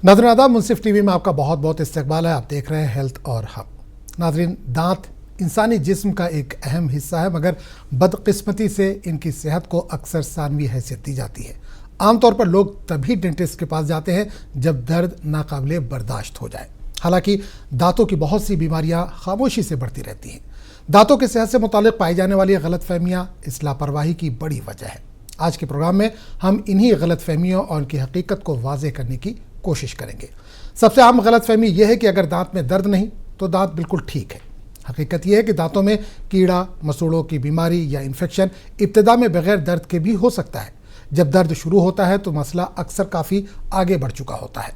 नाज़रीन आदाब, मुंसिफ टीवी में आपका बहुत बहुत इस्तकबाल है। आप देख रहे हैं हेल्थ और हम। नाज़रीन, दांत इंसानी जिस्म का एक अहम हिस्सा है, मगर बदकिस्मती से इनकी सेहत को अक्सर सानवी हैसियत दी जाती है। आमतौर पर लोग तभी डेंटिस्ट के पास जाते हैं जब दर्द नाकाबिले बर्दाश्त हो जाए। हालांकि दांतों की बहुत सी बीमारियां खामोशी से बढ़ती रहती हैं। दांतों की सेहत से मुतालिक पाई जाने वाली गलतफहमियां इस लापरवाही की बड़ी वजह है। आज के प्रोग्राम में हम इन्हीं गलतफहमियों और उनकी हकीकत को वाज़ेह करने की कोशिश करेंगे। सबसे आम गलतफहमी यह है कि अगर दांत में दर्द नहीं तो दांत बिल्कुल ठीक है। हकीकत यह है कि दांतों में कीड़ा मसूड़ों की बीमारी या इन्फेक्शन इब्तिदा में बगैर दर्द के भी हो सकता है। जब दर्द शुरू होता है तो मसला अक्सर काफ़ी आगे बढ़ चुका होता है।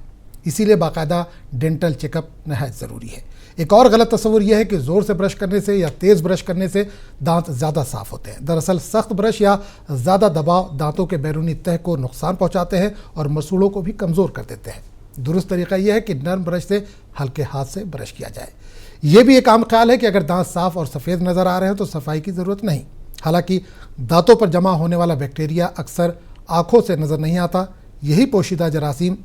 इसीलिए बाकायदा डेंटल चेकअप नहायत ज़रूरी है। एक और गलत तस्वुर यह है कि ज़ोर से ब्रश करने से या तेज़ ब्रश करने से दांत ज़्यादा साफ़ होते हैं। दरअसल सख्त ब्रश या ज़्यादा दबाव दांतों के बैरूनी तह को नुकसान पहुंचाते हैं और मसूड़ों को भी कमज़ोर कर देते हैं। दुरुस्त तरीका यह है कि नरम ब्रश से हल्के हाथ से ब्रश किया जाए। यह भी एक आम ख्याल है कि अगर दांत साफ़ और सफ़ेद नज़र आ रहे हैं तो सफाई की ज़रूरत नहीं। हालांकि दांतों पर जमा होने वाला बैक्टीरिया अक्सर आँखों से नज़र नहीं आता। यही पोशीदा जरासीम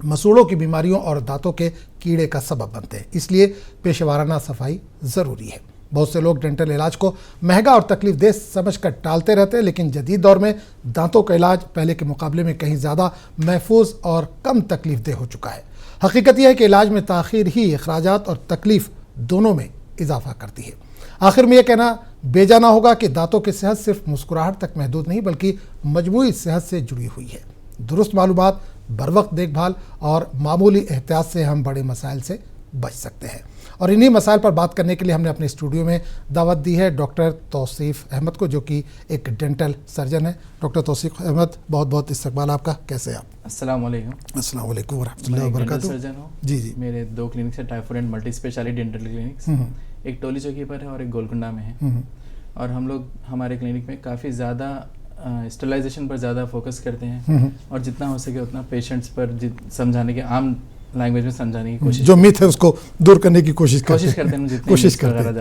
मसूड़ों की बीमारियों और दांतों के कीड़े का सबब बनते हैं। इसलिए पेशेवाराना सफाई ज़रूरी है। बहुत से लोग डेंटल इलाज को महंगा और तकलीफदेह समझकर टालते रहते हैं, लेकिन जदीद दौर में दांतों का इलाज पहले के मुकाबले में कहीं ज़्यादा महफूज और कम तकलीफदेह हो चुका है। हकीकत यह है कि इलाज में ताख़ीर ही अखराजात और तकलीफ दोनों में इजाफा करती है। आखिर में यह कहना बेजा ना होगा कि दांतों की सेहत सिर्फ मुस्कुराहट तक महदूद नहीं बल्कि मजमूई सेहत से जुड़ी हुई है। दुरुस्त मालूमात, बरवक्त देखभाल और मामूली एहतियात से हम बड़े मसाइल से बच सकते हैं। और इन्हीं मसाइल पर बात करने के लिए हमने अपने स्टूडियो में दावत दी है डॉक्टर तौसीफ़ अहमद को, जो कि एक डेंटल सर्जन है। डॉक्टर तौसीफ़ अहमद, बहुत बहुत इस्तकबाल आपका। कैसे हैं आप? अस्सलाम वालेकुम। अस्सलाम वालेकुम वरहमतुल्लाहि वबरकातुहू। सर्जन हूँ जी। मेरे 2 क्लिनिक्स है, typhoid and multi speciality dental clinics. एक टोली चौकी पर है और एक गोलकुंडा में है। और हम लोग हमारे क्लिनिक में काफ़ी ज़्यादा स्टरलाइजेशन पर ज़्यादा फोकस करते हैं और जितना हो सके उतना पेशेंट्स पर समझाने के, आम लैंग्वेज में समझाने की कोशिश, जो मिथ है उसको दूर करने की कोशिश करते हैं। कोशिश करते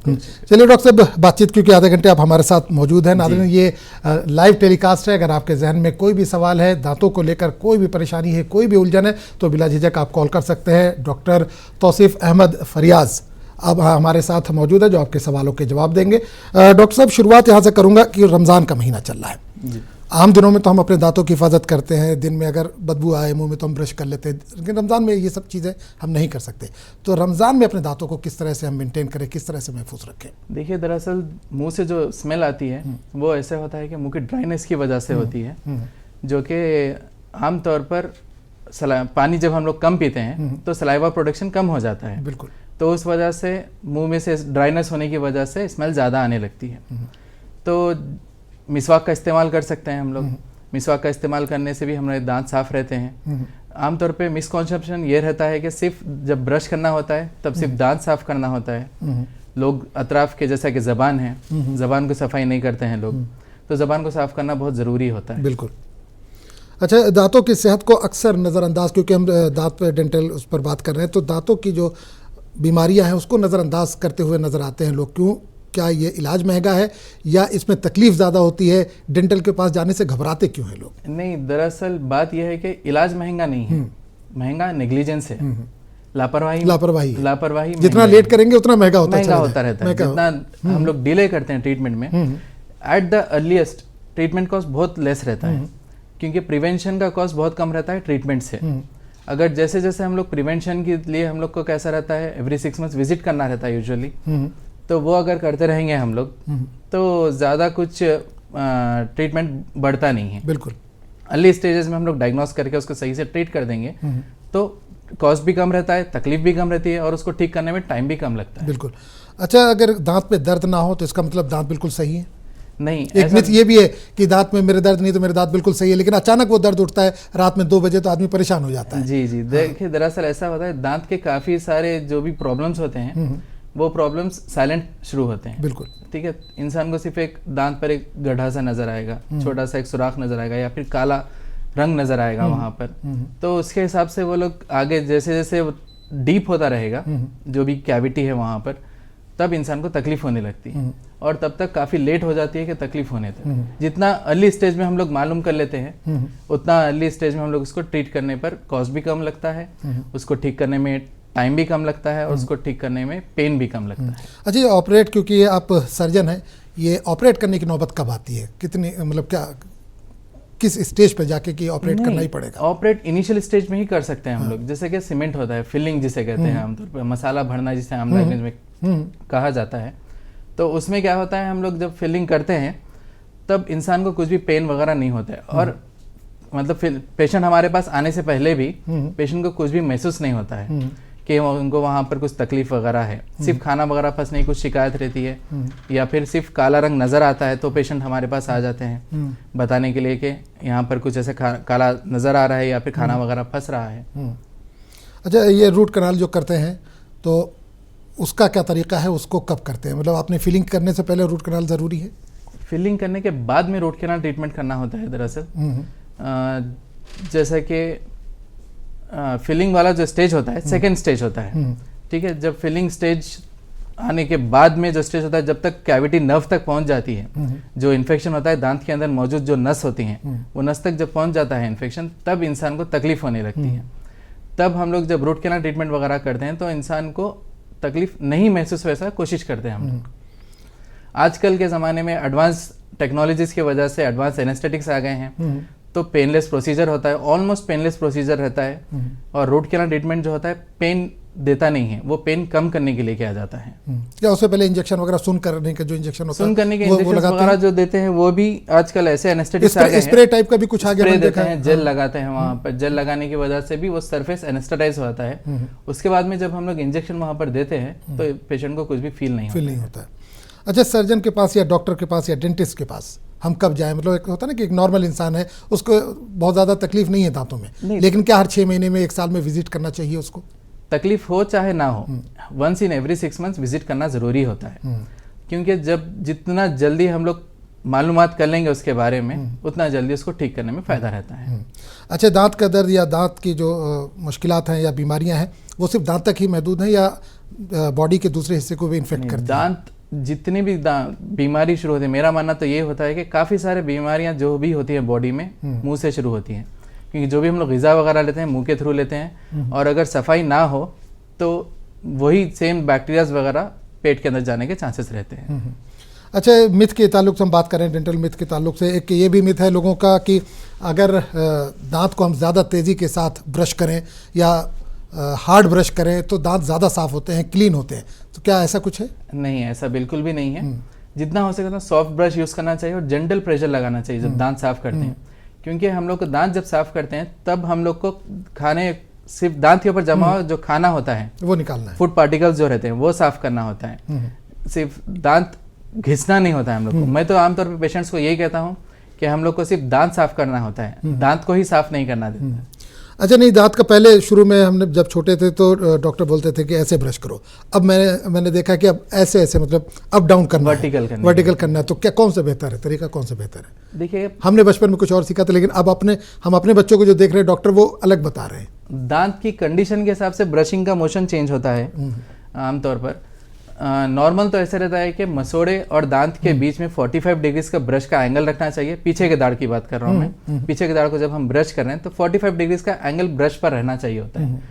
हैं। चलिए डॉक्टर साहब, बातचीत क्योंकि आधे घंटे आप हमारे साथ मौजूद हैं। नाज़रीन, ये लाइव टेलीकास्ट है। अगर आपके जहन में कोई भी सवाल है, दांतों को लेकर कोई भी परेशानी है, कोई भी उलझन है, तो बिला झिझक आप कॉल कर सकते हैं। डॉक्टर तौसीफ़ अहमद फरियाज अब हमारे साथ मौजूद है, जो आपके सवालों के जवाब देंगे। डॉक्टर साहब, शुरुआत यहाँ से करूँगा कि रमज़ान का महीना चल रहा है। आम दिनों में तो हम अपने दांतों की हिफाजत करते हैं, दिन में अगर बदबू आए मुंह में तो हम ब्रश कर लेते हैं, लेकिन रमज़ान में ये सब चीज़ें हम नहीं कर सकते। तो रमज़ान में अपने दांतों को किस तरह से हम मेंटेन करें, किस तरह से महफूज रखें? देखिए, दरअसल मुंह से जो स्मेल आती है वो ऐसा होता है कि मुंह की ड्राइनेस की वजह से होती है, जो कि आमतौर पर पानी जब हम लोग कम पीते हैं तो सलाइवा प्रोडक्शन कम हो जाता है। बिल्कुल। तो उस वजह से मुंह में से ड्राइनेस होने की वजह से स्मेल ज़्यादा आने लगती है। तो मिसवाक का इस्तेमाल कर सकते हैं हम लोग। मिसवाक का इस्तेमाल करने से भी हमारे दांत साफ रहते हैं। आमतौर पे मिसकॉन्सेप्शन ये रहता है कि सिर्फ जब ब्रश करना होता है तब सिर्फ दांत साफ करना होता है। लोग अतराफ के, जैसा कि ज़बान है, ज़बान को सफाई नहीं करते हैं लोग, तो ज़बान को साफ करना बहुत ज़रूरी होता है। बिल्कुल। अच्छा, दांतों की सेहत को अक्सर नज़रअंदाज, क्योंकि हम दांत पे डेंटल उस पर बात कर रहे हैं, तो दांतों की जो बीमारियां हैं उसको नज़रअंदाज करते हुए नज़र आते हैं लोग। क्यों? क्या ये इलाज महंगा है या इसमें तकलीफ ज़्यादा होती है? डेंटल के पास जाने से घबराते क्यों हैं लोग? नहीं, दरअसल बात यह है कि इलाज महंगा नहीं है, महंगा नेग्लिजेंस है, लापरवाही। जितना लेट करेंगे उतना महंगा होता रहता है। जितना हम लोग डिले करते हैं ट्रीटमेंट में, at the earliest treatment cost बहुत लेस रहता है, क्योंकि प्रिवेंशन का कॉस्ट बहुत कम रहता है ट्रीटमेंट से। अगर जैसे जैसे हम लोग प्रिवेंशन के लिए, हम लोग को कैसा रहता है, एवरी 6 मंथ्स विजिट करना रहता है यूजुअली, तो वो अगर करते रहेंगे हम लोग तो ज़्यादा कुछ ट्रीटमेंट बढ़ता नहीं है। बिल्कुल। अर्ली स्टेजेस में हम लोग डायग्नोस करके उसको सही से ट्रीट कर देंगे तो कॉस्ट भी कम रहता है, तकलीफ भी कम रहती है और उसको ठीक करने में टाइम भी कम लगता है। बिल्कुल। अच्छा, अगर दांत में दर्द ना हो तो इसका मतलब दांत बिल्कुल सही है? नहीं, एक मिथ ये भी है कि दांत में मेरे दर्द नहीं तो मेरे दांत बिल्कुल सही है, लेकिन अचानक वो दर्द उठता है रात में 2 बजे तो आदमी परेशान हो जाता है। जी। देखिए, दरअसल ऐसा होता है, दांत के काफ़ी सारे जो भी प्रॉब्लम्स होते हैं वो प्रॉब्लम्स साइलेंट शुरू होते हैं। बिल्कुल। ठीक है, इंसान को सिर्फ एक दांत पर एक गड्ढा सा नजर आएगा, छोटा सा एक सुराख नजर आएगा या फिर काला रंग नजर आएगा वहां पर। तो उसके हिसाब से वो लोग आगे जैसे जैसे डीप होता रहेगा जो भी कैविटी है वहां पर, तब इंसान को तकलीफ होने लगती है, और तब तक काफ़ी लेट हो जाती है कि तकलीफ होने तक। जितना अर्ली स्टेज में हम लोग मालूम कर लेते हैं, उतना अर्ली स्टेज में हम लोग उसको ट्रीट करने पर कॉस्ट भी कम लगता है, उसको ठीक करने में टाइम भी कम लगता है, और उसको ठीक करने में पेन भी कम लगता है। अच्छा, ये ऑपरेट, क्योंकि ये आप सर्जन हैं, ये ऑपरेट करने की नौबत कब आती है? कितनी, मतलब क्या, किस स्टेज पे जाके कि ऑपरेट करना ही पड़ेगा? ऑपरेट इनिशियल स्टेज में ही कर सकते हैं हम लोग। जैसे कि सीमेंट होता है, फिलिंग जिसे कहते हैं आमतौर पर, मसाला भरना जिसे आम लैंग्वेज में कहा जाता है। तो उसमें क्या होता है, हम लोग जब फिलिंग करते हैं तब इंसान को कुछ भी पेन वगैरह नहीं होता है, और मतलब पेशेंट हमारे पास आने से पहले भी पेशेंट को कुछ भी महसूस नहीं होता है कि उनको वहाँ पर कुछ तकलीफ वगैरह है। सिर्फ खाना वगैरह फंसने की कुछ शिकायत रहती है, या फिर सिर्फ काला रंग नज़र आता है तो पेशेंट हमारे पास आ जाते हैं बताने के लिए कि यहाँ पर कुछ ऐसे काला नज़र आ रहा है या फिर खाना वगैरह फंस रहा है। अच्छा, ये रूट कनाल जो करते हैं तो उसका क्या तरीका है, उसको कब करते हैं? मतलब आपने फिलिंग करने से पहले रूट कनाल ज़रूरी है? फिलिंग करने के बाद में रूट कैनाल ट्रीटमेंट करना होता है दरअसल। जैसा कि फिलिंग वाला जो स्टेज होता है सेकेंड स्टेज होता है, ठीक है। जब फिलिंग स्टेज आने के बाद में जो स्टेज होता है, जब तक कैविटी नर्व तक पहुंच जाती है, जो इन्फेक्शन होता है दांत के अंदर मौजूद जो नस होती हैं, वो नस तक जब पहुंच जाता है इन्फेक्शन, तब इंसान को तकलीफ होने लगती है। तब हम लोग जब रूट कैनाल ट्रीटमेंट वगैरह करते हैं तो इंसान को तकलीफ नहीं महसूस वैसा कोशिश करते हैं हम लोग। आजकल के ज़माने में एडवांस टेक्नोलॉजीज़ की वजह से एडवांस एनेस्थेटिक्स आ गए हैं, तो पेनलेस प्रोसीजर होता है, ऑलमोस्ट पेनलेस प्रोसीजर रहता है। और रूट कैनाल ट्रीटमेंट जो होता है पेन देता नहीं है, वो पेन कम करने के लिए किया जाता है। क्या उससे पहले इंजेक्शन वगैरह सुन करने के जो इंजेक्शन होता है, सुन करने के इंजेक्शन वगैरह जो देते हैं, वो भी आजकल ऐसे एनेस्थेटिक्स आ गए हैं, स्प्रे टाइप का भी कुछ आ गया, स्प्रे देते हैं, जेल लगाते हैं वहाँ पर। जेल लगाने की वजह से भी वो सरफेस एनेस्थेटाइज होता है। उसके बाद में जब हम लोग इंजेक्शन वहाँ पर देते हैं तो पेशेंट को कुछ भी फील नहीं होता है। अच्छा, सर्जन के पास या डॉक्टर के पास या डेंटिस्ट के पास हम कब जाएं? मतलब एक होता है ना कि एक नॉर्मल इंसान है, उसको बहुत ज़्यादा तकलीफ नहीं है दांतों में, लेकिन क्या हर 6 महीने में, 1 साल में विजिट करना चाहिए उसको? तकलीफ हो चाहे ना हो, once in every 6 months visit करना ज़रूरी होता है। क्योंकि जब जितना जल्दी हम लोग मालूमात कर लेंगे उसके बारे में, उतना जल्दी उसको ठीक करने में फ़ायदा रहता है। अच्छा, दांत का दर्द या दांत की जो मुश्किलात हैं या बीमारियां हैं, वो सिर्फ दांत तक ही महदूद हैं या बॉडी के दूसरे हिस्से को भी इन्फेक्ट करती हैं? दांत जितनी भी बीमारी शुरू होती है, मेरा मानना तो ये होता है कि काफ़ी सारे बीमारियां जो भी होती हैं बॉडी में, मुंह से शुरू होती हैं। क्योंकि जो भी हम लोग ग़िज़ा वगैरह लेते हैं मुंह के थ्रू लेते हैं, और अगर सफाई ना हो तो वही सेम बैक्टीरियाज वगैरह पेट के अंदर जाने के चांसेस रहते हैं। अच्छा, मिथ के ताल्लुक से हम बात करें, डेंटल मिथ के ताल्लुक से, एक ये भी मिथ है लोगों का कि अगर दांत को हम ज़्यादा तेज़ी के साथ ब्रश करें या हार्ड ब्रश करें तो दांत ज़्यादा साफ़ होते हैं, क्लीन होते हैं। तो क्या ऐसा कुछ है? नहीं, ऐसा बिल्कुल भी नहीं है। जितना हो सके उतना सॉफ्ट ब्रश यूज़ करना चाहिए और जेंटल प्रेशर लगाना चाहिए जब दांत साफ़ करते हैं। क्योंकि हम लोग को दांत जब साफ़ करते हैं तब हम लोग को खाने, सिर्फ दांत के ऊपर जमा हुआ जो खाना होता है वो निकालना है, फूड पार्टिकल्स जो रहते हैं वो साफ़ करना होता है। सिर्फ दांत घिसना नहीं होता है हम लोग को। मैं तो आमतौर पर पेशेंट्स को यही कहता हूँ कि हम लोग को सिर्फ दांत साफ़ करना होता है, दांत को ही साफ़ नहीं करना देता। अच्छा, नहीं, दांत का पहले शुरू में हमने जब छोटे थे तो डॉक्टर बोलते थे कि ऐसे ब्रश करो। अब मैंने देखा कि अब ऐसे मतलब अप डाउन करना, वर्टिकल करना है। तो क्या, कौन सा बेहतर है, तरीका कौन सा बेहतर है? देखिए, हमने बचपन में कुछ और सीखा था, लेकिन अब हम अपने बच्चों को जो देख रहे हैं डॉक्टर, वो अलग बता रहे हैं। दांत की कंडीशन के हिसाब से ब्रशिंग का मोशन चेंज होता है। आमतौर पर नॉर्मल तो ऐसे रहता है कि मसोड़े और दांत के बीच में 45 डिग्रीज का ब्रश का एंगल रखना चाहिए। पीछे के दाढ़ की बात कर रहा हूँ मैं। पीछे के दाढ़ को जब हम ब्रश कर रहे हैं तो 45 डिग्रीज का एंगल ब्रश पर रहना चाहिए होता है,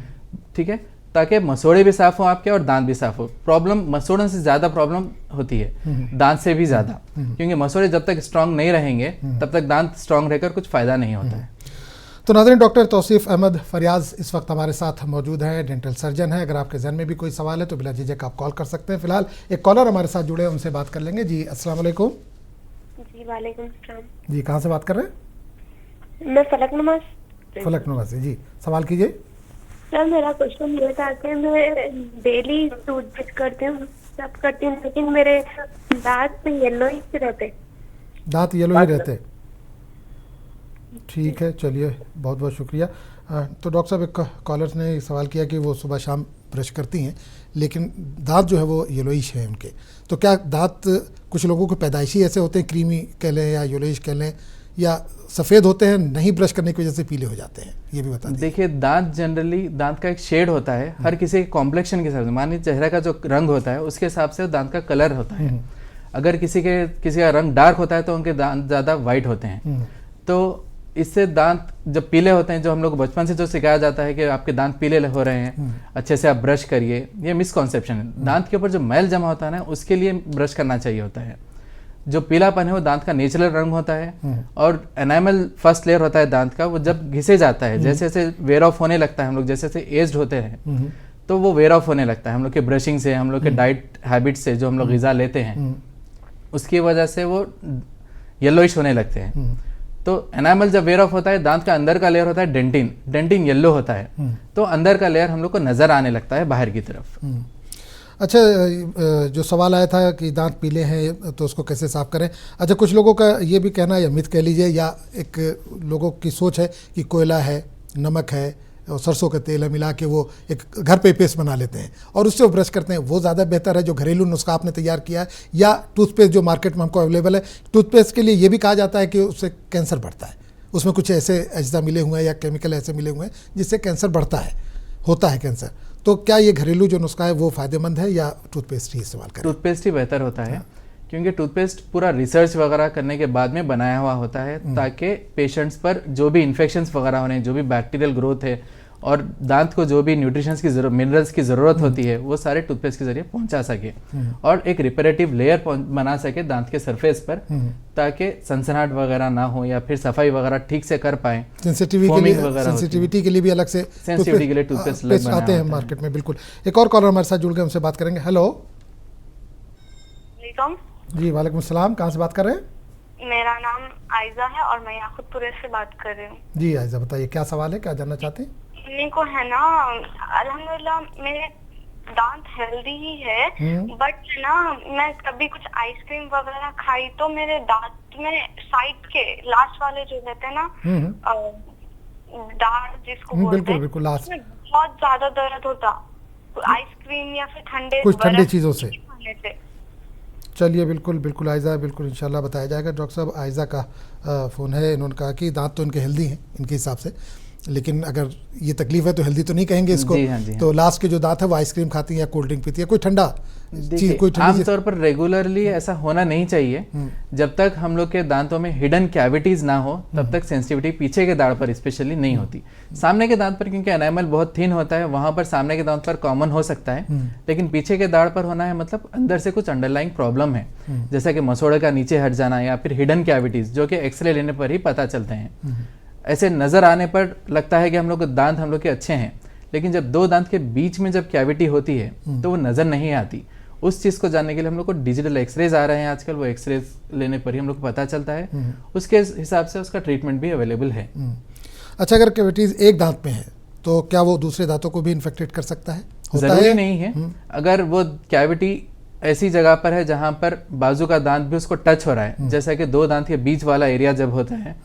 ठीक है, ताकि मसोड़े भी साफ हो आपके और दांत भी साफ हो। प्रॉब्लम मसोड़ों से ज़्यादा प्रॉब्लम होती है दांत से भी ज़्यादा, क्योंकि मसोड़े जब तक स्ट्रांग नहीं रहेंगे तब तक दांत स्ट्रांग रहकर कुछ फ़ायदा नहीं होता है। तो नाज़रीन, डॉक्टर तौसीफ़ अहमद फरियाज इस वक्त हमारे साथ मौजूद हैं, डेंटल सर्जन हैं। अगर आपके जहन में भी कोई सवाल है तो बिला झिझक आप कॉल कर सकते हैं। फिलहाल एक कॉलर हमारे साथ जुड़े हैं, उनसे बात कर लेंगे। जी, अस्सलाम वालेकुम। जी, वालेकुम सलाम। जी, कहाँ से बात कर रहे हैं? मैं फलकनुमा से। जी, सवाल कीजिए। सर, मेरा क्वेश्चन ये था कि मैं डेली टूथब्रश करती हूँ, सब करती हूँ, लेकिन मेरे दांत में येलो ही रहते। दांत येलो ही रहते? ठीक है, चलिए, बहुत बहुत शुक्रिया। तो डॉक्टर साहब, एक कॉलर्स ने सवाल किया कि वो सुबह शाम ब्रश करती हैं, लेकिन दांत जो है वो येलोइश है उनके। तो क्या दांत कुछ लोगों को पैदाइशी ऐसे होते हैं, क्रीमी कह लें या येलोइश कह लें, या सफ़ेद होते हैं, नहीं ब्रश करने की वजह से पीले हो जाते हैं, ये भी बता दीजिए। देखिए, दांत जनरली दांत का एक शेड होता है, हर किसी के कॉम्प्लेक्शन के हिसाब से, मान लीजिए चेहरे का जो रंग होता है उसके हिसाब से दांत का कलर होता है। अगर किसी का रंग डार्क होता है तो उनके दांत ज़्यादा वाइट होते हैं। तो इससे दांत जब पीले होते हैं, जो हम लोग बचपन से जो सिखाया जाता है कि आपके दांत पीले हो रहे हैं, अच्छे से आप ब्रश करिए, ये मिसकॉन्सेप्शन है। दांत के ऊपर जो मैल जमा होता है ना, उसके लिए ब्रश करना चाहिए होता है। जो पीलापन है वो दांत का नेचुरल रंग होता है, और एनामल फर्स्ट लेयर होता है दांत का, वो जब घिसे जाता है, जैसे जैसे वेयर ऑफ होने लगता है, हम लोग जैसे जैसे एज्ड होते हैं तो वो वेयर ऑफ होने लगता है। हम लोग के ब्रशिंग से, हम लोग के डाइट हैबिट से, जो हम लोग ग़िज़ा लेते हैं, उसकी वजह से वो येलोइश होने लगते हैं। तो एनामल जब वेयर ऑफ होता है, दांत का अंदर का लेयर होता है डेंटिन, डेंटिन येलो होता है, तो अंदर का लेयर हम लोग को नजर आने लगता है बाहर की तरफ। अच्छा, जो सवाल आया था कि दांत पीले हैं तो उसको कैसे साफ करें। अच्छा, कुछ लोगों का ये भी कहना, या मिथ कह लीजिए, या एक लोगों की सोच है कि कोयला है, नमक है और सरसों का तेल है, मिला के वो एक घर पे पेस्ट बना लेते हैं और उससे वो ब्रश करते हैं, वो ज़्यादा बेहतर है जो घरेलू नुस्खा आपने तैयार किया है, या टूथपेस्ट जो मार्केट में हमको अवेलेबल है। टूथपेस्ट के लिए ये भी कहा जाता है कि उससे कैंसर बढ़ता है, उसमें कुछ ऐसे अज्जा मिले हुए हैं या केमिकल ऐसे मिले हुए हैं जिससे कैंसर बढ़ता है, होता है कैंसर। तो क्या ये घरेलू जो नुस्खा है वो फ़ायदेमंद है या टूथपेस्ट ही इस्तेमाल करें? टूथपेस्ट ही बेहतर होता है, क्योंकि टूथपेस्ट पूरा रिसर्च वगैरह करने के बाद में बनाया हुआ होता है, ताकि पेशेंट्स पर जो भी इन्फेक्शंस वगैरह होने, जो भी बैक्टीरियल ग्रोथ है और दांत को जो भी न्यूट्रिशंस की जरूरत, मिनरल्स की ज़रूरत होती है, वो सारे टूथपेस्ट के जरिए पहुंचा सके और एक रिपेरेटिव लेयर बना सके दांत के सरफेस पर, ताकि सनसनाहट वगैरह ना हो या फिर सफाई वगैरह ठीक से कर पाए। सेंसिटिविटी के लिए भी अलग से सेंसिटिविटी के लिए टूथपेस्ट आते हैं मार्केट में। बिल्कुल। एक और कॉलर हमारे साथ जुड़ गए, उनसे बात करेंगे। हेलो जी, वालेकुम सलाम। कहाँ से बात कर रहे हैं? मेरा नाम आयजा है और मैं याकूतपुरे से बात कर रही हूँ। जी आयजा, बताइए क्या सवाल है, क्या जानना चाहते हैं? मेरे को है ना, अल्हम्दुलिल्लाह मेरे दांत हेल्दी ही है, बट ना मैं कभी कुछ आइसक्रीम वगैरह खाई तो मेरे दांत में साइड के लास्ट वाले जो रहते हैं ना, दांत जिसको बोलते हैं, बिल्कुल लास्ट, बहुत ज्यादा दर्द होता आइसक्रीम या फिर कुछ ठंडे चीजों से खाने से। चलिए, बिल्कुल आयजा, बिल्कुल इंशाल्लाह बताया जाएगा। डॉक्टर साहब, आयजा का फ़ोन है, इन्होंने कहा कि दांत तो इनके हेल्दी हैं इनके हिसाब से, लेकिन अगर ये तकलीफ है तो हेल्दी तो नहीं कहेंगे इसको। जी हाँ, जी हाँ। तो लास्ट के जो दांत है वो आइसक्रीम खाती है या कोल्ड ड्रिंक पीती है, कोई ठंडा चीज, कोई आमतौर पर रेगुलरली ऐसा होना नहीं चाहिए। जब तक हम लोग के दांतों में हिडन कैविटीज ना हो तब तक सेंसिटिविटी पीछे के दांत पर स्पेशली नहीं होती। सामने के दांत पर क्योंकि एनामल बहुत थिन होता है, वहां पर सामने के दांत पर कॉमन हो सकता है, लेकिन पीछे के दांत पर होना है मतलब अंदर से कुछ अंडरलाइंग प्रॉब्लम है, जैसा कि मसोड़े का नीचे हट जाना या फिर हिडन कैविटीज, जो कि एक्सरे लेने पर ही पता चलते हैं। ऐसे नजर आने पर लगता है कि हम लोग के दांत हम लोग के अच्छे हैं, लेकिन जब दो दांत के बीच में जब कैविटी होती है तो वो नजर नहीं आती। उस चीज को जानने के लिए हम लोग को डिजिटल एक्सरेज आ रहे हैं आजकल, वो एक्सरेज लेने पर ही हम लोग को पता चलता है, उसके हिसाब से उसका ट्रीटमेंट भी अवेलेबल है। अच्छा, अगर कैविटीज एक दांत में है तो क्या वो दूसरे दांतों को भी इन्फेक्टेड कर सकता है? जरूरी नहीं है। अगर वो कैविटी ऐसी जगह पर है जहां पर बाजू का दांत भी उसको टच हो रहा है, जैसा कि दो दांत के बीच वाला एरिया जब होता है,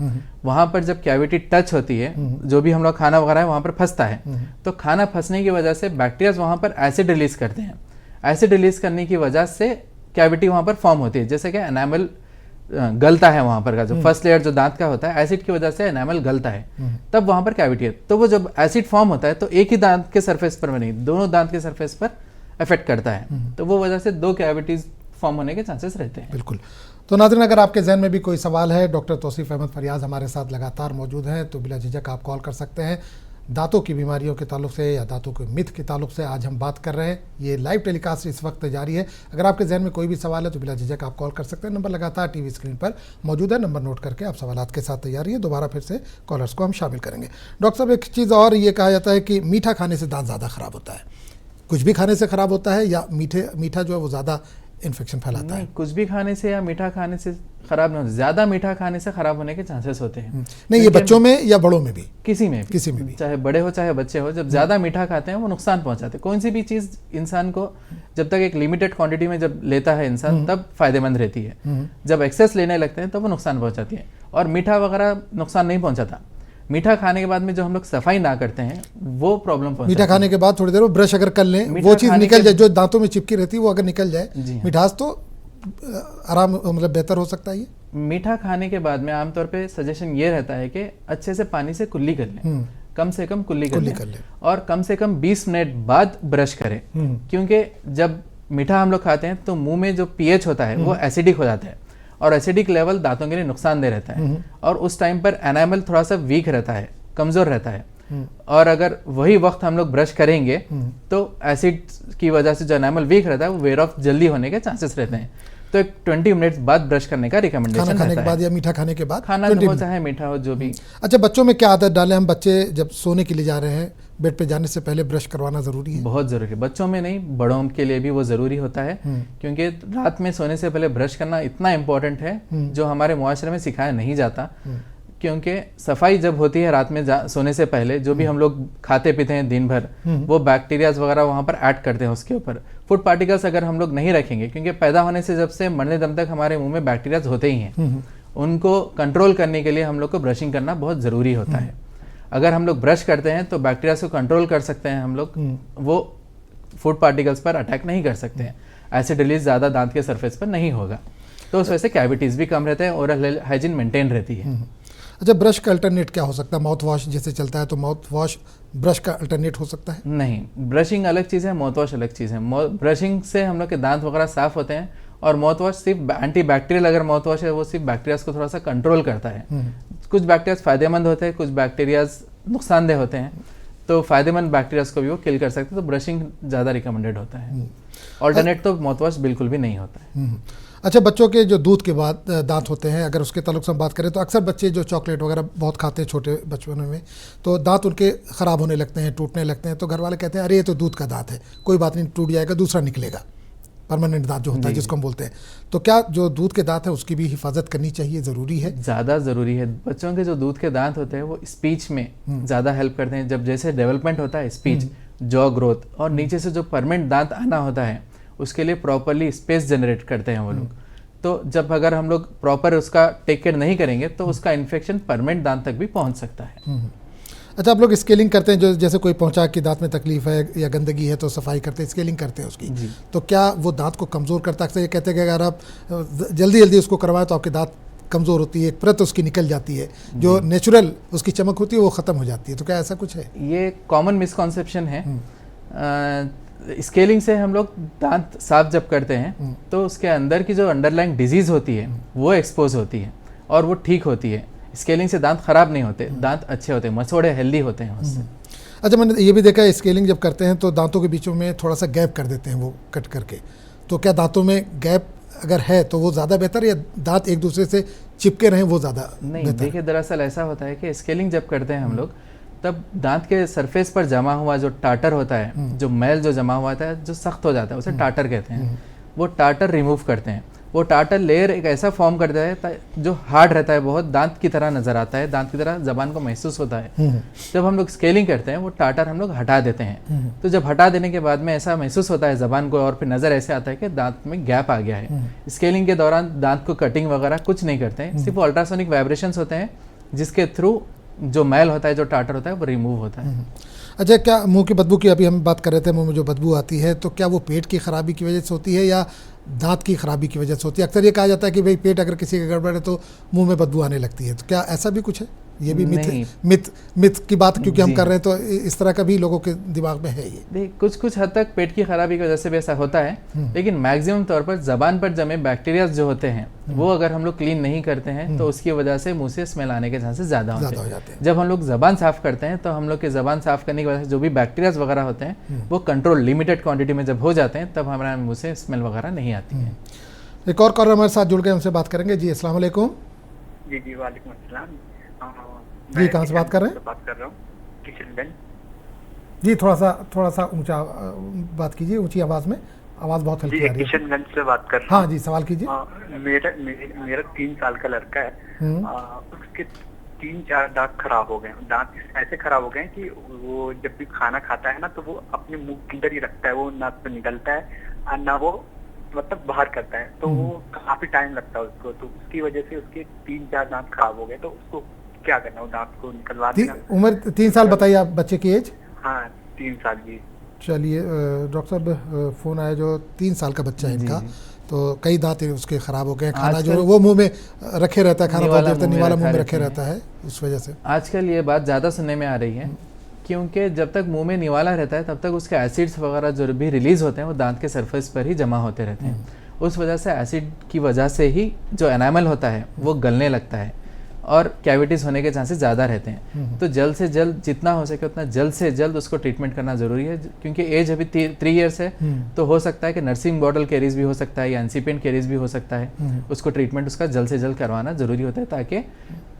वहां पर जब कैविटी टच होती है, जो भी हम लोग खाना वगैरह है वहां पर फंसता है, तो खाना फंसने की वजह से बैक्टीरिया वहां पर एसिड रिलीज करते हैं। एसिड रिलीज करने की वजह से कैविटी वहां पर फॉर्म होती है, जैसे कि एनामल गलता है वहां पर का जो फर्स्ट लेयर जो दांत का होता है, एसिड की वजह से एनामल गलता है, तब वहां पर कैविटी है। तो वो जब एसिड फॉर्म होता है तो एक ही दांत के सरफेस पर नहीं, दोनों दांत के सरफेस पर इफेक्ट करता है, तो वो वजह से दो कैविटीज फॉर्म होने के चांसेस रहते हैं। बिल्कुल। तो नाज़रीन, अगर आपके जहन में भी कोई सवाल है, डॉक्टर तौसीफ अहमद फरियाज हमारे साथ लगातार मौजूद हैं, तो बिला झिझक आप कॉल कर सकते हैं। दांतों की बीमारियों के ताल्लुक से या दांतों के मिथ के ताल्लुक से आज हम बात कर रहे हैं। ये लाइव टेलीकास्ट इस वक्त जारी है। अगर आपके जहन में कोई भी सवाल है तो बिला झिझक आप कॉल कर सकते हैं। नंबर लगातार टीवी स्क्रीन पर मौजूद है, नंबर नोट करके आप सवालात के साथ तैयार रहिए। दोबारा फिर से कॉलर्स को हम शामिल करेंगे। डॉक्टर साहब, एक चीज़ और ये कहा जाता है कि मीठा खाने से दांत ज़्यादा ख़राब होता है। कुछ भी खाने से ख़राब होता है या मीठा जो है वो ज़्यादा इन्फेक्शन फैलाता है? कुछ भी खाने से या मीठा खाने से खराब नहीं होता, ज्यादा मीठा खाने से खराब होने के चांसेस होते हैं। नहीं, ये बच्चों में या बड़ों में भी? किसी में भी, चाहे बड़े हो चाहे बच्चे हो, जब ज्यादा मीठा खाते हैं वो नुकसान पहुंचाते हैं। कोई सी भी चीज इंसान को जब तक एक लिमिटेड क्वांटिटी में जब लेता है इंसान तब फायदेमंद रहती है, जब एक्सेस लेने लगते हैं तब वो नुकसान पहुंचाती है। और मीठा वगैरह नुकसान नहीं पहुंचाता। मीठा खाने के बाद में जो हम लोग सफाई ना करते हैं वो प्रॉब्लम पहुंचाती है। मीठा खाने के बाद थोड़ी देर वो ब्रश अगर कर लें, वो चीज़ निकल जाए जो दांतों में चिपकी रहती है, वो अगर निकल जाए मिठास, तो आराम मतलब बेहतर हो सकता है ये? मीठा खाने के बाद में आमतौर पे सजेशन ये रहता है कि अच्छे से पानी से कुल्ली कर लें, कम से कम कुल्ली कर लें और कम से कम 20 मिनट बाद ब्रश करें, क्योंकि जब मीठा हम लोग खाते हैं तो मुंह में जो पीएच होता है वो एसिडिक हो जाता है और एसिडिक लेवल दांतों के लिए नुकसानदेह रहता है और उस टाइम पर एनामल थोड़ा सा वीक रहता है, कमजोर रहता है और अगर वही वक्त हम लोग ब्रश करेंगे तो एसिड की वजह से जो एनामल वीक रहता है वो वेयर ऑफ जल्दी होने के चांसेस रहते हैं। तो एक 20 मिनट्स बाद ब्रश करने का रिकमेंडेशन खाना खाने के बाद या मीठा खाने के बाद, खाना हो चाहे मीठा हो जो भी। अच्छा, बच्चों में क्या आदत डालें हम? बच्चे जब सोने के लिए जा रहे हैं, बेड पे जाने से पहले ब्रश करवाना जरूरी है? बहुत जरूरी है, बच्चों में नहीं बड़ों के लिए भी वो जरूरी होता है, क्योंकि रात में सोने से पहले ब्रश करना इतना इम्पोर्टेंट है जो हमारे मुआशरे में सिखाया नहीं जाता। क्योंकि सफाई जब होती है रात में सोने से पहले, जो भी हम लोग खाते पीते हैं दिन भर वो बैक्टीरियाज वगैरह वहां पर ऐड करते हैं उसके ऊपर। फूड पार्टिकल्स अगर हम लोग नहीं रखेंगे, क्योंकि पैदा होने से जब से मरने दम तक हमारे मुंह में बैक्टीरियाज होते ही हैं, उनको कंट्रोल करने के लिए हम लोग को ब्रशिंग करना बहुत ज़रूरी होता है। अगर हम लोग ब्रश करते हैं तो बैक्टीरिया को कंट्रोल कर सकते हैं हम लोग, वो फूड पार्टिकल्स पर अटैक नहीं कर सकते हैं, एसिड रिलीज ज़्यादा दांत के सरफेस पर नहीं होगा, तो उस वजह से कैविटीज़ भी कम रहते हैं, ओरल हाइजीन मेंटेन रहती है। अच्छा, ब्रश का अल्टरनेट क्या हो सकता है? माउथ वॉश जैसे चलता है तो माउथ वॉश ब्रश का अल्टरनेट हो सकता है? नहीं, ब्रशिंग अलग चीज़ है, माउथ वॉश अलग चीज़ है। ब्रशिंग से हम लोग के दांत वगैरह साफ होते हैं और माउथ वॉश सिर्फ एंटी बैक्टीरियल अगर माउथ वॉश है वो सिर्फ बैक्टीरियाज को थोड़ा सा कंट्रोल करता है। कुछ बैक्टीरियाज फायदेमंद होते हैं, कुछ बैक्टीरियाज नुकसानदेह होते हैं, तो फायदेमंद बैक्टीरियाज को भी वो किल कर सकते हैं, तो ब्रशिंग ज़्यादा रिकमेंडेड होता है। ऑल्टरनेट तो माउथ वॉश बिल्कुल भी नहीं होता है। अच्छा, बच्चों के जो दूध के बाद दांत होते हैं, अगर उसके ताल्लुक से हम बात करें तो अक्सर बच्चे जो चॉकलेट वगैरह बहुत खाते हैं छोटे बचपनों में, तो दांत उनके ख़राब होने लगते हैं, टूटने लगते हैं, तो घर वाले कहते हैं अरे ये तो दूध का दांत है, कोई बात नहीं, टूट जाएगा, दूसरा निकलेगा, परमानेंट दांत जो होता है जिसको हम बोलते हैं। तो क्या जो दूध के दांत है उसकी भी हिफाजत करनी चाहिए, ज़रूरी है? ज़्यादा ज़रूरी है। बच्चों के जो दूध के दांत होते हैं वो स्पीच में ज़्यादा हेल्प करते हैं। जब जैसे डेवलपमेंट होता है स्पीच, जॉ ग्रोथ, और नीचे से जो परमानेंट दांत आना होता है उसके लिए प्रॉपरली स्पेस जनरेट करते हैं वो लोग। तो जब अगर हम लोग प्रॉपर उसका टेक केयर नहीं करेंगे तो उसका इन्फेक्शन परमानेंट दांत तक भी पहुंच सकता है। अच्छा, आप लोग स्केलिंग करते हैं, जो जैसे कोई पहुंचा कि दांत में तकलीफ है या गंदगी है तो सफाई करते हैं, स्केलिंग करते हैं उसकी, तो क्या वो दांत को कमज़ोर करता है? अक्सर ये कहते हैं कि अगर आप जल्दी जल्दी उसको करवाएं तो आपके दांत कमज़ोर होती है, एक परत उसकी निकल जाती है, जो नेचुरल उसकी चमक होती है वो ख़त्म हो जाती है, तो क्या ऐसा कुछ है? ये कॉमन मिसकॉन्सेप्शन है। स्केलिंग से हम लोग दांत साफ जब करते हैं तो उसके अंदर की जो अंडरलाइंग डिजीज़ होती है वो एक्सपोज होती है और वो ठीक होती है। स्केलिंग से दांत खराब नहीं होते, दांत अच्छे होते हैं, मसोड़े हेल्दी होते हैं उससे। अच्छा, मैंने ये भी देखा है स्केलिंग जब करते हैं तो दांतों के बीचों में थोड़ा सा गैप कर देते हैं वो कट करके, तो क्या दांतों में गैप अगर है तो वो ज़्यादा बेहतर, या दांत एक दूसरे से चिपके रहें वो ज़्यादा नहीं? देखिए, दरअसल ऐसा होता है कि स्केलिंग जब करते हैं हम लोग तब दांत के सरफेस पर जमा हुआ जो टाटर होता है, जो मैल जो जमा हुआ है जो सख्त हो जाता है उसे टाटर कहते हैं, वो टाटर रिमूव करते हैं। वो टाटर लेयर एक ऐसा फॉर्म करता है जो हार्ड रहता है, बहुत दांत की तरह नजर आता है, दांत की तरह जबान को महसूस होता है। जब हम लोग स्केलिंग करते हैं वो टाटर हम लोग हटा देते हैं, तो जब हटा देने के बाद में ऐसा महसूस होता है जबान को और फिर नजर ऐसे आता है कि दांत में गैप आ गया है। स्केलिंग के दौरान दांत को कटिंग वगैरह कुछ नहीं करते हैं, सिर्फ अल्ट्रासोनिक वाइब्रेशंस होते हैं जिसके थ्रू जो मैल होता है, जो टाटर होता है वो रिमूव होता है। अच्छा, क्या मुंह की बदबू की अभी हम बात कर रहे थे, मुंह में जो बदबू आती है तो क्या वो पेट की खराबी की वजह से होती है या दांत की खराबी की वजह से होती है? अक्सर ये कहा जाता है कि भाई पेट अगर किसी का गड़बड़ है तो मुंह में बदबू आने लगती है, तो क्या ऐसा भी कुछ है? ये भी मिथ की बात क्योंकि हम कर रहे हैं तो इस तरह का भी लोगों के दिमाग में है ये। देख, कुछ हद तक पेट की खराबी की वजह से भी ऐसा होता है, लेकिन मैक्सिमम तौर पर जबान पर जमे बैक्टीरिया जो होते हैं वो अगर हम लोग क्लीन नहीं करते हैं तो उसकी वजह से मुंह से स्मेल आने के चांसेस ज़्यादा होते हैं। जब हम लोग जबान साफ करते हैं तो हम लोग के जबान साफ करने की वजह से जो भी बैक्टीरियाज वगैरह होते हैं वो कंट्रोल लिमिटेड क्वांटिटी में जब हो जाते हैं तब हमारे मुंह से स्मेल वगैरह नहीं आती है। एक और कॉलर हमारे साथ जुड़ गए, हमसे बात करेंगे। जी, अस्सलाम वालेकुम। जी वालेकुम अस्सलाम। जी, कहाँ से बात कर रहे हैं? बात कर रहा हूँ किशनगंज। जी, थोड़ा सा ऊंचा बात कीजिए, ऊंची आवाज़ में, आवाज़ बहुत हल्की आ रही है। किशनगंज से बात कर रहा हूँ। हाँ जी, सवाल कीजिए। मेरा 3 साल का लड़का है, उसके 3-4 दांत खराब हो गए। दांत ऐसे खराब हो गए कि वो जब भी खाना खाता है ना तो वो अपने मुंह के अंदर ही रखता है, वो ना तो निकलता है ना वो मतलब बाहर करता है, तो वो काफी टाइम लगता है उसको, तो उसकी वजह से उसके 3-4 दांत खराब हो गए। तो उसको क्या करना, वो दांत को निकलवा देना। उम्र 3 साल बताइए आप बच्चे की एज? हाँ, 3 साल जी। चलिए, डॉक्टर साहब फ़ोन आया, जो 3 साल का बच्चा है इनका, तो कई दांत उसके ख़राब हो गए, खाना जो आजकल- वो मुंह में रखे रहता है, खाना बहुत देर तक मुंह में निवाला मुंह में रखा रखे रहते रहता है, उस वजह से। आजकल ये बात ज़्यादा सुनने में आ रही है, क्योंकि जब तक मुंह में निवाला रहता है तब तक उसके एसिड्स वगैरह जो भी रिलीज़ होते हैं वो दांत के सरफेस पर ही जमा होते रहते हैं। उस वजह से एसिड की वजह से ही जो एनामल होता है वो गलने लगता है और कैविटीज़ होने के चांसेस ज़्यादा रहते हैं। तो जल्द से जल्द जितना हो सके उतना जल्द से जल्द उसको ट्रीटमेंट करना ज़रूरी है, क्योंकि एज अभी 3 ईयर्स है। तो हो सकता है कि नर्सिंग बॉटल कैरीज भी हो सकता है या इंसिपिएंट कैरीज भी हो सकता है। उसको ट्रीटमेंट उसका जल्द से जल्द करवाना ज़रूरी होता है ताकि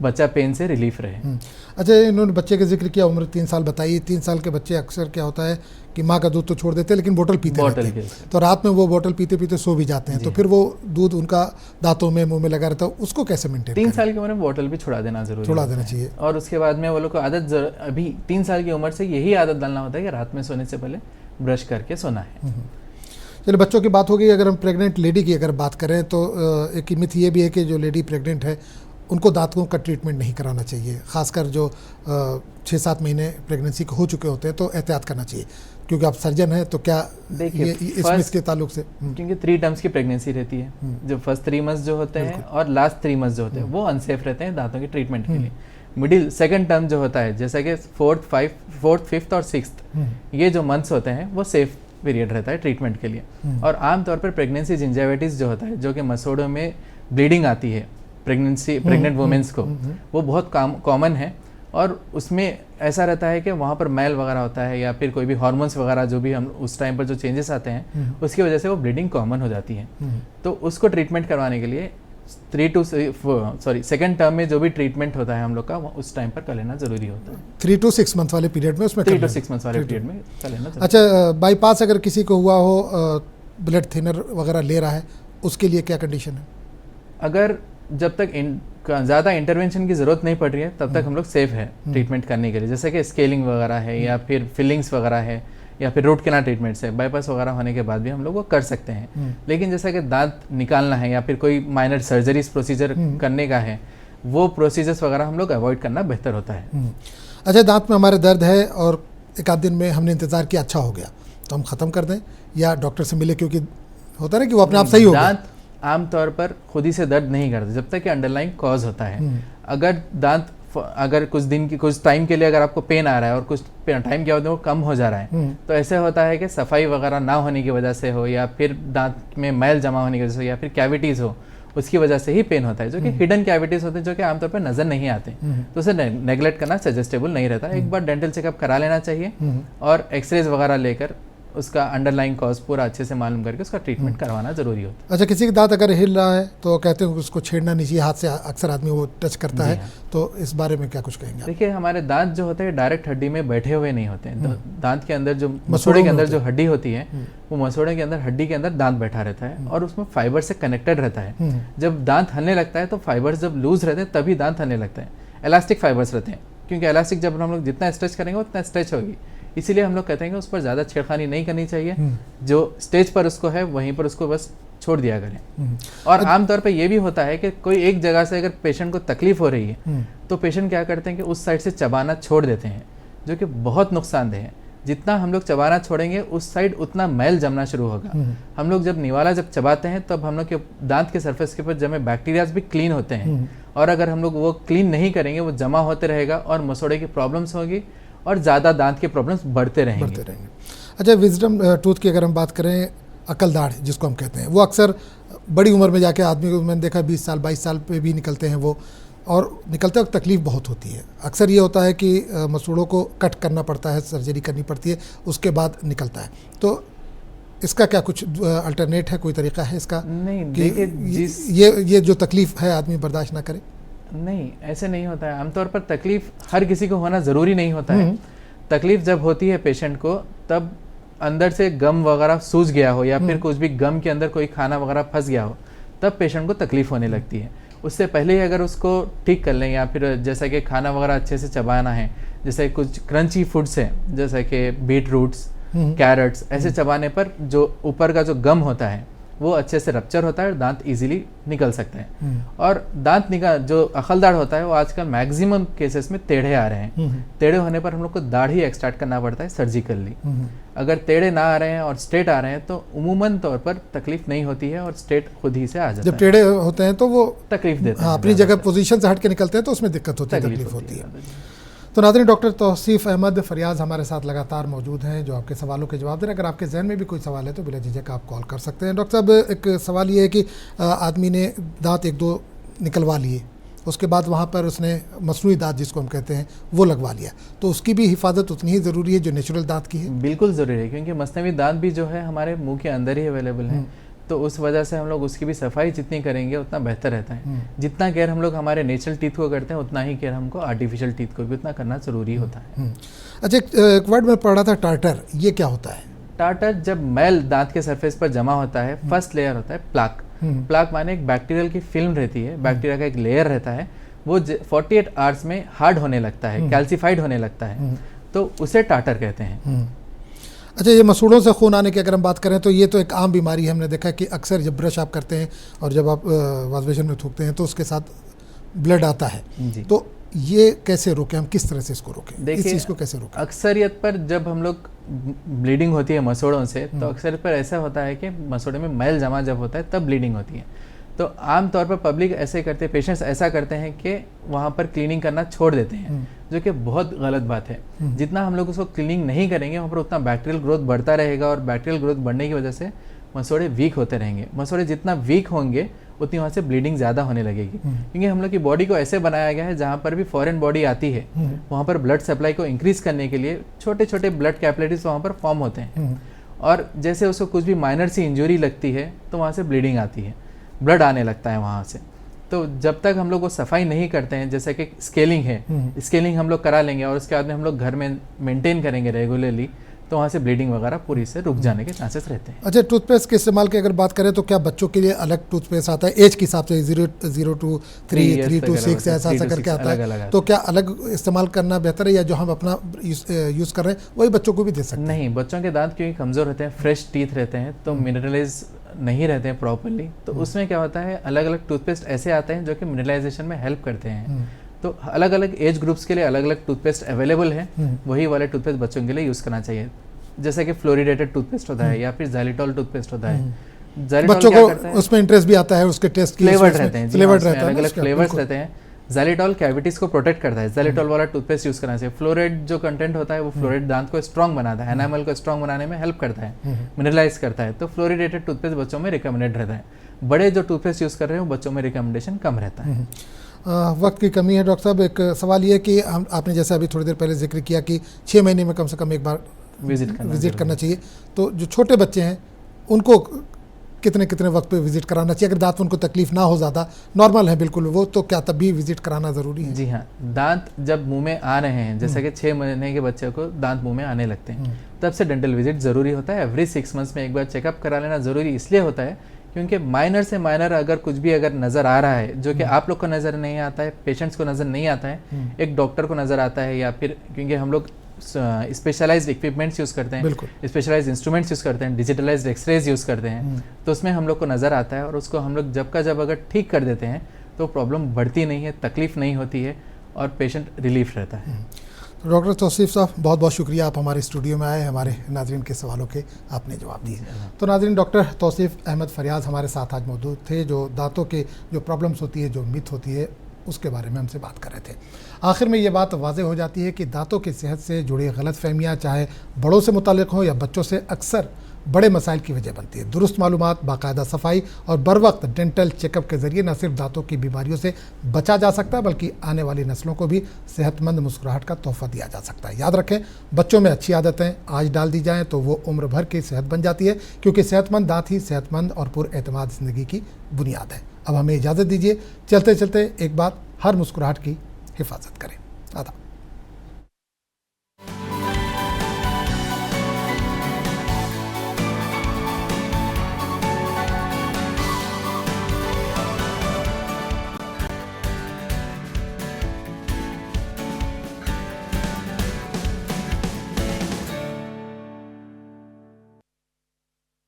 बच्चा पेन से रिलीफ रहे। अच्छा, इन्होंने बच्चे का जिक्र किया, उम्र 3 साल बताई। 3 साल के बच्चे अक्सर क्या होता है कि माँ का दूध तो छोड़ देते हैं लेकिन बोतल पीते रहते हैं, तो रात में वो बोतल पीते पीते सो भी जाते हैं, तो फिर वो दूध उनका दांतों में मुंह में लगा रहता है, उसको कैसे मेंटेन 3 साल की उम्र में बोतल भी छुड़ा देना जरूरी छुड़ा होता देना है। चाहिए। और उसके बाद में वो लोग को आदत अभी 3 साल की उम्र से यही आदत डालना होता है कि रात में सोने से पहले ब्रश करके सोना है। चलिए, बच्चों की बात हो गई। अगर हम प्रेग्नेंट लेडी की अगर बात करें तो एक मिथ ये भी है कि जो लेडी प्रेग्नेंट है उनको दांतों का ट्रीटमेंट नहीं कराना चाहिए, खासकर जो 6-7 महीने प्रेगनेंसी के हो चुके होते हैं, तो एहतियात करना चाहिए। क्योंकि आप सर्जन हैं तो क्या देखिए, ये इसमें इसके ताल्लुक से क्योंकि 3 टर्म्स की प्रेगनेंसी रहती है, जो फर्स्ट 3 मंथ्स जो होते हैं और लास्ट 3 मंथ्स जो होते हैं वो अनसेफ रहते हैं दांतों के ट्रीटमेंट के लिए। मिडिल सेकंड टर्म जो होता है, जैसा कि 4th, 5th और 6th, ये जो मंथ्स होते हैं वो सेफ पीरियड रहता है ट्रीटमेंट के लिए। और आमतौर पर प्रेगनेंसी जिंजाइटिस जो होता है, जो कि मसोड़ों में ब्लीडिंग आती है प्रेग्नेंट वुमेन्स को, वो बहुत कॉमन है। और उसमें ऐसा रहता है कि वहाँ पर मैल वगैरह होता है या फिर कोई भी हार्मोन्स वगैरह जो भी हम उस टाइम पर जो चेंजेस आते हैं उसकी वजह से वो ब्लीडिंग कॉमन हो जाती है। तो उसको ट्रीटमेंट करवाने के लिए सेकंड टर्म में जो भी ट्रीटमेंट होता है हम लोग का, उस टाइम पर कर लेना जरूरी होता है। 3 to 6 मंथ वाले पीरियड में उसमें 3 to 6 मंथ वाले पीरियड में कर लेना जरूरी। अच्छा, बाईपास अगर किसी को हुआ हो, ब्लड थिनर वगैरह ले रहा है, उसके लिए क्या कंडीशन है? अगर जब तक ज़्यादा इंटरवेंशन की ज़रूरत नहीं पड़ रही है तब तक हम लोग सेफ है ट्रीटमेंट करने के लिए, जैसे कि स्केलिंग वगैरह है या फिर फिलिंग्स वगैरह है या फिर रूट कैनाल ट्रीटमेंट्स है। बाईपास वगैरह होने के बाद भी हम लोग वो कर सकते हैं। लेकिन जैसा कि दांत निकालना है या फिर कोई माइनर सर्जरीज प्रोसीजर करने का है, वो प्रोसीजर्स वगैरह हम लोग अवॉइड करना बेहतर होता है। अच्छा, दांत में हमारे दर्द है और एक आध दिन में हमने इंतज़ार किया अच्छा हो गया, तो हम ख़त्म कर दें या डॉक्टर से मिले? क्योंकि होता है ना कि वो अपने आप सही हो गया। दांत आमतौर पर खुद ही से दर्द नहीं करते जब तक कि अंडरलाइंग कॉज होता है। अगर कुछ टाइम के लिए अगर आपको पेन आ रहा है और कुछ टाइम क्या होता है वो कम हो जा रहा है, तो ऐसे होता है कि सफाई वगैरह ना होने की वजह से हो या फिर दांत में मैल जमा होने की वजह से या फिर कैविटीज़ हो, उसकी वजह से ही पेन होता है, जो कि हिडन कैविटीज़ होते हैं जो कि आमतौर पर नज़र नहीं आते। तो उसे नेगलेक्ट करना सजेस्टेबल नहीं रहता। एक बार डेंटल चेकअप करा लेना चाहिए और एक्सरेज वगैरह लेकर उसका अंडरलाइंग कॉज पूरा अच्छे से मालूम करके उसका ट्रीटमेंट करवाना जरूरी होता है। अच्छा, किसी का दांत अगर हिल रहा है तो कहते हैं कि उसको छेड़ना नहीं चाहिए, हाथ से अक्सर आदमी वो टच करता है, तो इस बारे में क्या कुछ कहेंगे? देखिए, हमारे दांत जो होते हैं डायरेक्ट हड्डी में बैठे हुए नहीं होते हैं। दांत के अंदर जो मसोड़े के अंदर जो हड्डी होती है, वो मसोड़े के अंदर हड्डी के अंदर दांत बैठा रहता है और उसमें फाइबर से कनेक्टेड रहता है। जब दांत हलने लगता है तो फाइबर्स जब लूज रहते हैं तभी दांत हलने लगता है। इलास्टिक फाइबर्स रहते हैं, क्योंकि इलास्टिक जब हम लोग जितना स्ट्रेच करेंगे उतना स्ट्रेच होगी, इसीलिए हम लोग कहते हैं कि उस पर ज़्यादा छेड़खानी नहीं करनी चाहिए। जो स्टेज पर उसको है वहीं पर उसको बस छोड़ दिया करें। और आमतौर पे ये भी होता है कि कोई एक जगह से अगर पेशेंट को तकलीफ हो रही है तो पेशेंट क्या करते हैं कि उस साइड से चबाना छोड़ देते हैं, जो कि बहुत नुकसानदेह है। जितना हम लोग चबाना छोड़ेंगे उस साइड उतना मैल जमना शुरू होगा। हम लोग जब निवाला जब चबाते हैं तब हम लोग के दांत के सरफेस के ऊपर जमे बैक्टीरियाज भी क्लीन होते हैं, और अगर हम लोग वो क्लीन नहीं करेंगे वो जमा होते रहेगा और मसोड़े की प्रॉब्लम्स होगी और ज़्यादा दांत के प्रॉब्लम्स बढ़ते रहेंगे। अच्छा, विजडम टूथ की अगर हम बात करें, अकल दाढ़ जिसको हम कहते हैं, वो अक्सर बड़ी उम्र में जाके आदमी को मैंने देखा 20 साल 22 साल पे भी निकलते हैं वो, और निकलते वक्त तकलीफ बहुत होती है। अक्सर ये होता है कि मसूड़ों को कट करना पड़ता है, सर्जरी करनी पड़ती है, उसके बाद निकलता है। तो इसका क्या कुछ अल्टरनेट है, कोई तरीका है इसका? नहीं, देखिए, ये जो तकलीफ है आदमी बर्दाश्त ना करे? नहीं, ऐसे नहीं होता है। आमतौर पर तकलीफ हर किसी को होना ज़रूरी नहीं होता है। तकलीफ जब होती है पेशेंट को, तब अंदर से गम वगैरह सूज गया हो या फिर कुछ भी गम के अंदर कोई खाना वगैरह फंस गया हो, तब पेशेंट को तकलीफ होने लगती है। उससे पहले ही अगर उसको ठीक कर लें, या फिर जैसा कि खाना वगैरह अच्छे से चबाना है, जैसे कुछ क्रंची फूड्स हैं जैसे कि बीट रूट्स, कैरेट्स, ऐसे चबाने पर जो ऊपर का जो गम होता है वो अच्छे से रप्चर होता है और दांत इजीली निकल सकते हैं। और दांत जो अकलदाढ़ होता है वो आजकल मैक्सिमम केसेस में टेढ़े आ रहे हैं। टेढ़े होने पर हम लोग को दाढ़ी एक्सट्रैक्ट करना पड़ता है सर्जिकली। अगर टेढ़े ना आ रहे हैं और स्ट्रेट आ रहे हैं तो उमूमन तौर पर तकलीफ नहीं होती है और स्ट्रेट खुद ही से आ जाता है। जब टेढ़े होते हैं तो वो तकलीफ देते हैं, अपनी जगह पोजीशन से हट के निकलते हैं तो उसमें दिक्कत होती है, तकलीफ होती है। तो नाज़रीन, डॉक्टर तौसीफ अहमद फरियाज हमारे साथ लगातार मौजूद हैं जो आपके सवालों के जवाब दे रहे हैं। अगर आपके जहन में भी कोई सवाल है तो बिला झिझक आप कॉल कर सकते हैं। डॉक्टर साहब, एक सवाल ये है कि आदमी ने दांत 1-2 निकलवा लिए, उसके बाद वहाँ पर उसने मसनूई दांत जिसको हम कहते हैं वो लगवा लिया, तो उसकी भी हिफाजत उतनी ही ज़रूरी है जो नेचुरल दांत की है? बिल्कुल ज़रूरी है, क्योंकि मसनवी दांत भी जो है हमारे मुंह के अंदर ही अवेलेबल है। तो उस वजह से हम लोग उसकी भी सफाई जितनी करेंगे उतना बेहतर रहता है। जितना केयर हम लोग हमारे नेचुरल टीथ को करते हैं उतना ही केयर हमको आर्टिफिशियल टीथ को भी उतना करना ज़रूरी होता है। अच्छा, एक वर्ड में पढ़ा था टार्टर, ये क्या होता है? टार्टर जब मैल दांत के सरफेस पर जमा होता है, फर्स्ट लेयर होता है प्लाक। प्लाक माने एक बैक्टीरियल की फिल्म रहती है, बैक्टीरिया का एक लेयर रहता है, वो 48 आवर्स में हार्ड होने लगता है, कैल्सिफाइड होने लगता है, तो उसे टार्टर कहते हैं। अच्छा, ये मसूड़ों से खून आने की अगर हम बात करें तो ये तो एक आम बीमारी है। हमने देखा कि अक्सर जब ब्रश आप करते हैं और जब आप वॉश बेसिन में थूकते हैं तो उसके साथ ब्लड आता है, तो ये कैसे रोकें, हम किस तरह से इसको रोकें, इस चीज़ को कैसे रोकें? अक्सरियत पर जब हम लोग ब्लीडिंग होती है मसूड़ों से तो अक्सर पर ऐसा होता है कि मसूड़े में मैल जमा जब होता है तब ब्लीडिंग होती है। तो आम तौर पर पब्लिक ऐसे करते हैं, पेशेंट्स ऐसा करते हैं कि वहाँ पर क्लीनिंग करना छोड़ देते हैं, जो कि बहुत गलत बात है। जितना हम लोग उसको क्लीनिंग नहीं करेंगे वहाँ पर उतना बैक्टीरियल ग्रोथ बढ़ता रहेगा और बैक्टीरियल ग्रोथ बढ़ने की वजह से मसूड़े वीक होते रहेंगे। मसूड़े जितना वीक होंगे उतनी वहाँ से ब्लीडिंग ज़्यादा होने लगेगी, क्योंकि हम लोग की बॉडी को ऐसे बनाया गया है जहाँ पर भी फॉरेन बॉडी आती है वहाँ पर ब्लड सप्लाई को इंक्रीज़ करने के लिए छोटे छोटे ब्लड कैपिलरीज वहाँ पर फॉर्म होते हैं, और जैसे उसको कुछ भी माइनर सी इंजरी लगती है तो वहाँ से ब्लीडिंग आती है, ब्लड आने लगता है वहाँ से। तो जब तक हम लोग वो सफाई नहीं करते हैं, जैसे कि स्केलिंग है, स्केलिंग हम लोग करा लेंगे और उसके बाद में हम लोग घर में मेंटेन करेंगे रेगुलरली, तो वहाँ से ब्लीडिंग वगैरह पूरी से रुक जाने के चांसेस रहते हैं। अच्छा, टूथपेस्ट के इस्तेमाल की अगर बात करें तो क्या बच्चों के लिए अलग टूथपेस्ट आता है एज के हिसाब से, 0 to 3, 3 to 6 ऐसा करके आता है, तो क्या अलग इस्तेमाल करना बेहतर है या जो हम अपना यूज़ कर रहे हैं वही बच्चों को भी दे सकते हैं? नहीं, बच्चों के दांत क्योंकि कमज़ोर होते हैं, फ्रेश टीथ रहते हैं, तो मिनरलाइज नहीं रहते हैं प्रॉपरली, तो उसमें क्या होता है अलग अलग टूथपेस्ट ऐसे आते हैं जो कि मिनरलाइजेशन में हेल्प करते हैं। तो अलग अलग एज ग्रुप्स के लिए अलग अलग टूथपेस्ट अवेलेबल है, वही वाले टूथपेस्ट बच्चों के लिए यूज़ करना चाहिए। जैसे कि फ्लोरिडेटेड टूथपेस्ट होता है या फिर ज़ैलिटॉल टूथपेस्ट होता है। बच्चों को उसमें इंटरेस्ट भी आता है, उसके टेस्ट की फ्लेवर्ड रहते हैं, फ्लेवर्ड रहता है, अलग अलग फ्लेवर्स रहते हैं। ज़ैलिटॉल कैविटीज को प्रोटेक्ट करता है, ज़ैलिटॉल वाला टूथपेस्ट यूज़ करना चाहिए। फ्लोराइड जो कंटेंट होता है वो फ्लोराइड दांत को स्ट्रॉन्ग बनाता है, एनामल को स्ट्रॉन्ग बनाने में हेल्प करता है, मिनरलाइज करता है। तो फ्लोरिडेटेड टूथपेस्ट बच्चों में रिकमेंडेड रहता है। बड़े जो टूथपेस्ट यूज़ कर रहे हैं वो बच्चों में रिकमेंडेशन कम रहता है। वक्त की कमी है डॉक्टर साहब, एक सवाल ये कि आपने जैसे अभी थोड़ी देर पहले जिक्र किया कि 6 महीने में कम से कम एक बार विजिट करना चाहिए, तो जो छोटे बच्चे हैं उनको कितने कितने वक्त पे विजिट कराना चाहिए? अगर दांत उनको तकलीफ ना हो, ज़्यादा नॉर्मल है बिल्कुल वो, तो क्या तब भी विजिट कराना ज़रूरी है? जी हाँ, दांत जब मुंह में आ रहे हैं, जैसे कि 6 महीने के बच्चे को दांत मुंह में आने लगते हैं, तब से डेंटल विजिट ज़रूरी होता है। एवरी 6 मंथ्स में एक बार चेकअप करा लेना ज़रूरी इसलिए होता है क्योंकि माइनर से माइनर अगर कुछ भी अगर नज़र आ रहा है जो कि आप लोग को नज़र नहीं आता है, पेशेंट्स को नज़र नहीं आता है, एक डॉक्टर को नज़र आता है, या फिर क्योंकि हम लोग स्पेशलाइज्ड इक्विपमेंट्स यूज़ करते हैं, स्पेशलाइज्ड इंस्ट्रूमेंट्स यूज़ करते हैं, डिजिटलाइज्ड एक्सरेज यूज़ करते हैं, तो उसमें हम लोग को नज़र आता है और उसको हम लोग जब का जब अगर ठीक कर देते हैं तो प्रॉब्लम बढ़ती नहीं है, तकलीफ नहीं होती है और पेशेंट रिलीफ रहता है। तो डॉक्टर तौसीफ साहब, बहुत बहुत शुक्रिया, आप हमारे स्टूडियो में आए, हमारे नाज़रीन के सवालों के आपने जवाब दिए। तो नाज़रीन, डॉक्टर तौसीफ अहमद फरियाज हमारे साथ आज मौजूद थे, जो दांतों के जो प्रॉब्लम्स होती है, जो मिथ होती है, उसके बारे में हमसे बात कर रहे थे। आखिर में ये बात वाज़ेह हो जाती है कि दांतों की सेहत से जुड़ी गलतफहमियाँ चाहे बड़ों से मुताल्लिक़ हों या बच्चों से, अक्सर बड़े मसाइल की वजह बनती है। दुरुस्त मालूमात, बाकायदा सफाई और बर वक्त डेंटल चेकअप के ज़रिए न सिर्फ दांतों की बीमारियों से बचा जा सकता है बल्कि आने वाली नस्लों को भी सेहतमंद मुस्कुराहट का तोहफ़ा दिया जा सकता है। याद रखें, बच्चों में अच्छी आदतें आज डाल दी जाएँ तो वो उम्र भर की सेहत बन जाती है, क्योंकि सेहतमंद दांत ही सेहतमंद और पुरएतमाद ज़िंदगी की बुनियाद है। अब हमें इजाज़त दीजिए, चलते चलते एक बात, हर मुस्कुराहट की हिफाजत करें। आदाब।